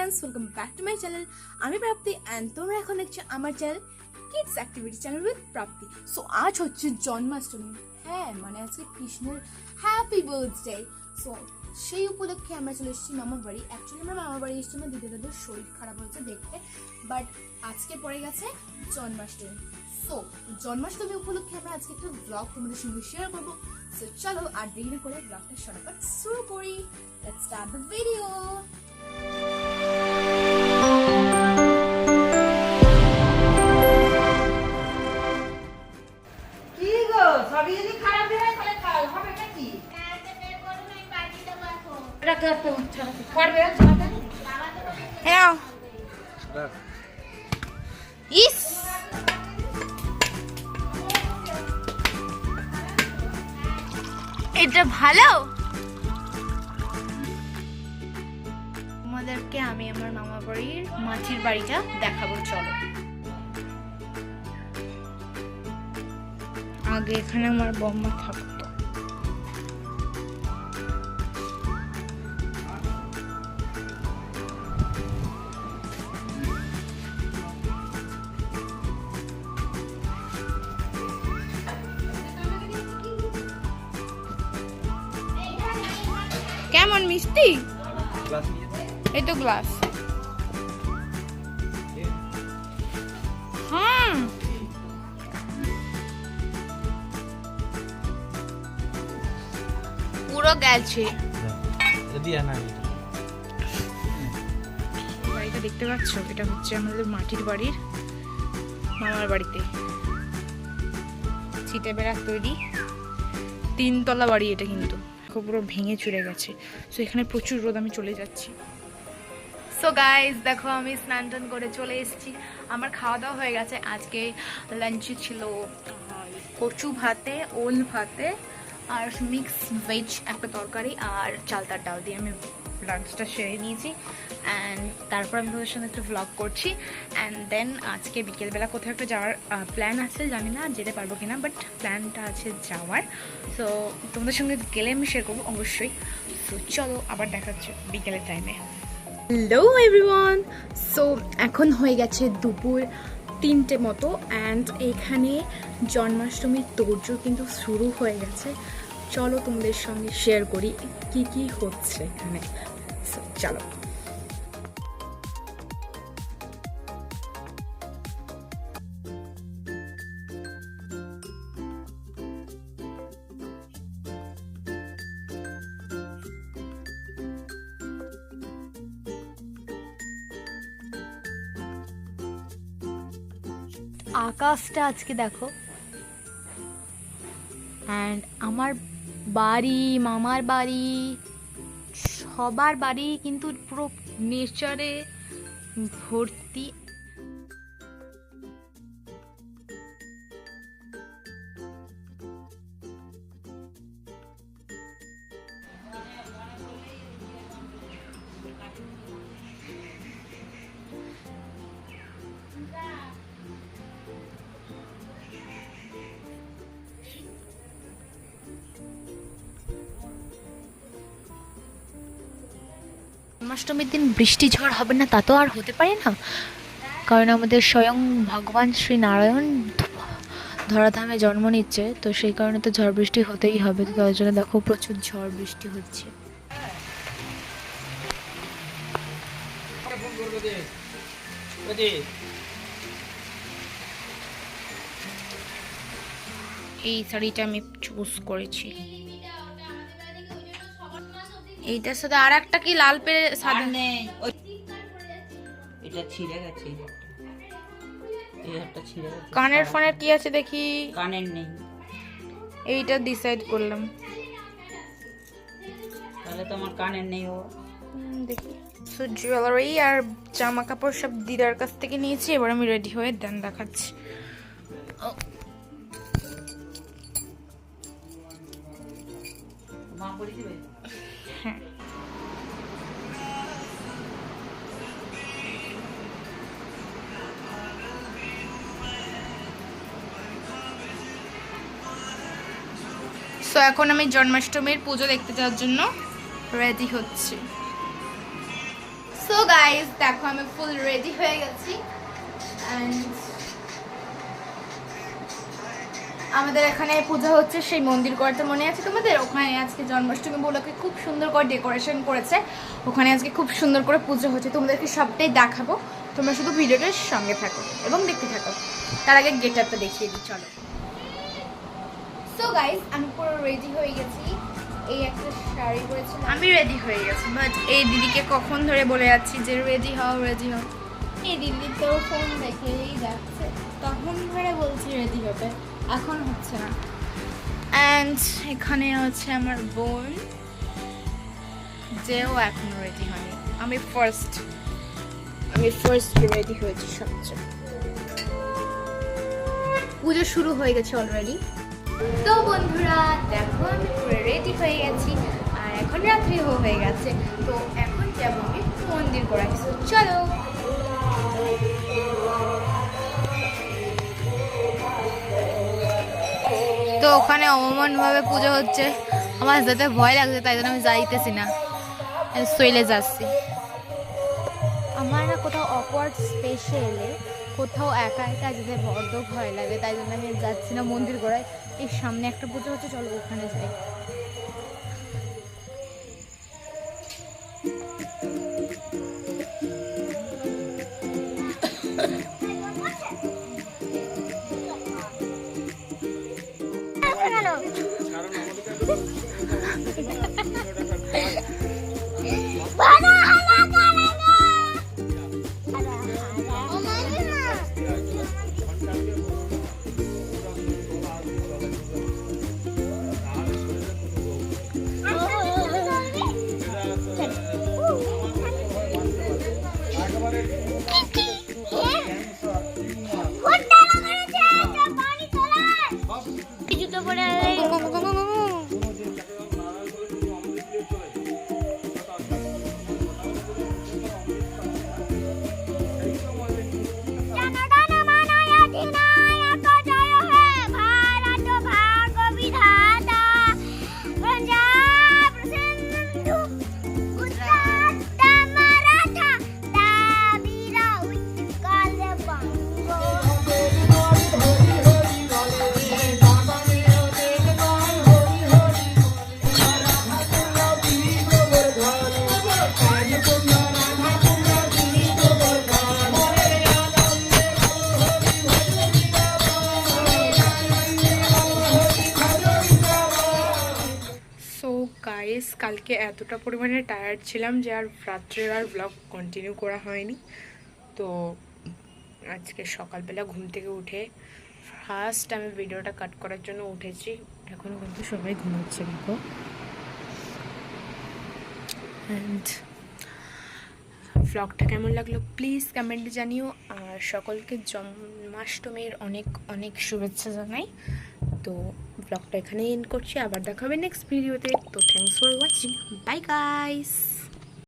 Friends, welcome back to my channel. আমি Prapti and তোমরা এখন দেখছো আমার channel kids activity channel with Prapti. So আজ হচ্ছে জন্মাষ্টমী, হ্যাঁ মানে আজকে কৃষ্ণের হ্যাপি বার্থডে। সো সেই উপলক্ষে আমরা চলে এসেছি মামার বাড়ি। অ্যাকচুয়ালি আমরা মামার বাড়ি এসেছি আমার দিদি দাদার শরীর খারাপ হয়েছে দেখতে, বাট আজকে পড়ে গেছে জন্মাষ্টমী। সো জন্মাষ্টমী উপলক্ষে আমরা আজকে একটা ব্লগ তোমাদের সঙ্গে শেয়ার করবো। সো চলো আর দেরি না করে ব্লগটা শুরু করি। Let's start the video. কি গো সবই যদি খারাপ হয় তাহলে কাল হবে নাকি? এটা তো করবে হ্যাঁ ইস এটা ভালো। তোমাদেরকে আমি আমার মামা বাড়ির মাটির বাড়িটা দেখাবো, চলো। আগে এখানে আমার বম্মা থাকতো। কেমন মিষ্টি? এই তো গ্লাস। হ্যাঁ পুরো গেছে। বাড়িটা দেখতে পাচ্ছ, এটা হচ্ছে আমাদের মাটির বাড়ির মামার বাড়িতে ছিটে বেড়া তৈরি 3 তলা বাড়ি। এটা কিন্তু পুরো ভেঙে চুরে গেছে। সো এখানে প্রচুর রোদ, আমি চলে যাচ্ছি। সো গাইজ দেখো, আমি স্নান টান করে চলে এসেছি। আমার খাওয়া দাওয়া হয়ে গেছে। আজকে লাঞ্চে ছিল কচু ভাতে, ওল ভাতে আর মিক্স ভেজ একটা তরকারি আর চালতার ডাল দিয়ে আমি লাঞ্চটা সেরে নিয়েছি। অ্যান্ড তারপর আমি তোমাদের সঙ্গে একটা ভ্লগ করছি। অ্যান্ড দেন আজকে বিকেলবেলা কোথাও একটা যাওয়ার প্ল্যান আছে, জানি না যেতে পারবো কিনা, বাট প্ল্যানটা আছে যাওয়ার। সো তোমাদের সঙ্গে গেলে আমি শেয়ার করবো অবশ্যই। সো চলো আবার দেখা হচ্ছে বিকেলের টাইমে। হ্যালো এভরিওয়ান, সো এখন হয়ে গেছে দুপুর 3টে মতো অ্যান্ড এখানে জন্মাষ্টমীর তোড়জোড় কিন্তু শুরু হয়ে গেছে। চলো তোমাদের সঙ্গে শেয়ার করি কি কি হচ্ছে এখানে। সো চলো। আকাশটা আজকে দেখো, অ্যান্ড আমার বাড়ি, মামার বাড়ি, সবার বাড়ি কিন্তু পুরো নেচারে ভর্তি। জন্মাষ্টমীর দিন বৃষ্টি ঝড় হবে না তা তো আর হতে পারে না, কারণ আমাদের স্বয়ং ভগবান শ্রী নারায়ণ ধরাধামে জন্ম নিচ্ছে, তো সেই কারণে তো ঝড় বৃষ্টি হতেই হবে। তো তার জন্য দেখো প্রচুর ঝড় বৃষ্টি হচ্ছে। এই শাড়িটা আমি চুজ করেছি। এইটার সাথে আর একটা কি লাল পেরে সাদা নেই, এটা ছিঁড়ে গেছে, এই একটা ছিঁড়ে গেছে। কানের ফোনের কি আছে দেখি, কানের নেই, এইটা ডিসাইড করলাম। তাহলে তো আমার কানের নেই। ও দেখি। সো জুয়েলারি আর জামা কাপড় সব দিদার কাছ থেকে নিয়েছি। এবার আমি রেডি হয়ে দেন দেখাচ্ছি। মা পরে দিবে। হ্যাঁ সো এখন আমি জন্মাষ্টমীর পুজো দেখতে যাওয়ার জন্য রেডি হচ্ছি। সো গাইস দেখো আমি ফুল রেডি হয়ে গেছি এন্ড আমাদের এখানে পূজা হচ্ছে সেই মন্দির করতে মনে আছে তোমাদের? ওখানে আজকে জন্মাষ্টমী উপলক্ষে খুব সুন্দর করে ডেকোরেশন করেছে, ওখানে আজকে খুব সুন্দর করে পুজো হচ্ছে, তোমাদেরকে সবটাই দেখাবো, তোমরা শুধু ভিডিওটার সঙ্গে থাকো এবং দেখতে থাকো। তার আগে গেট আপটা দেখিয়ে দিই চলো। সো গাইস আমি পুরো রেডি হয়ে গেছি, এই একটা শাড়ি পরেছিলাম, আমি রেডি হয়ে গেছি, বাট এই দিদিকে কখন ধরে বলে যাচ্ছি যে রেডি হও রেডি হও, এই দিদি তো ফোন দেখেই যাচ্ছে, তখন ধরে বলছি রেডি হবে, এখন হচ্ছে না। অ্যান্ড এখানে হচ্ছে আমার বোন, যেও এখনো রেডি হয়নি, আমি ফার্স্ট রেডি হয়েছি সবচেয়ে। পুজো শুরু হয়ে গেছে অলরেডি। তো বন্ধুরা দেখো আমি পুরো রেডি হয়ে গেছি আর এখন রাত্রি হয়ে গেছে, তো এখন যাবো আমি মন্দির করাই, চলো। তো ওখানে অমন ভাবে পুজো হচ্ছে, আমার যাতে ভয় লাগছে তাই জন্য আমি যাইতেছি না, শৈলে যাচ্ছি। আমার না কোথাও অকওয়ার্ড স্পেসে এলে, কোথাও একা একা যেতে বড্ড ভয় লাগে, তাই জন্য আমি যাচ্ছি না মন্দির গোড়ায়। এই সামনে একটা পুজো হচ্ছে, চলো ওখানে যাই। গাইস কালকে এতটা পরিমাণে টায়ার্ড ছিলাম যে আর রাত্রের আর ব্লগ কন্টিনিউ করা হয়নি, তো আজকে সকালবেলা ঘুম থেকে উঠে ফার্স্ট আমি ভিডিওটা কাট করার জন্য উঠেছি, এখনও কিন্তু সবাই ঘুমাচ্ছে দেখো। অ্যান্ড ব্লগটা কেমন লাগলো প্লিজ কমেন্টে জানিও, আর সকলকে জন্মাষ্টমীর অনেক অনেক শুভেচ্ছা জানাই। তো ব্লগটা এখানেই এন্ড করছি, আবার দেখা হবে নেক্সট ভিডিওতে। তো thanks for watching, bye guys.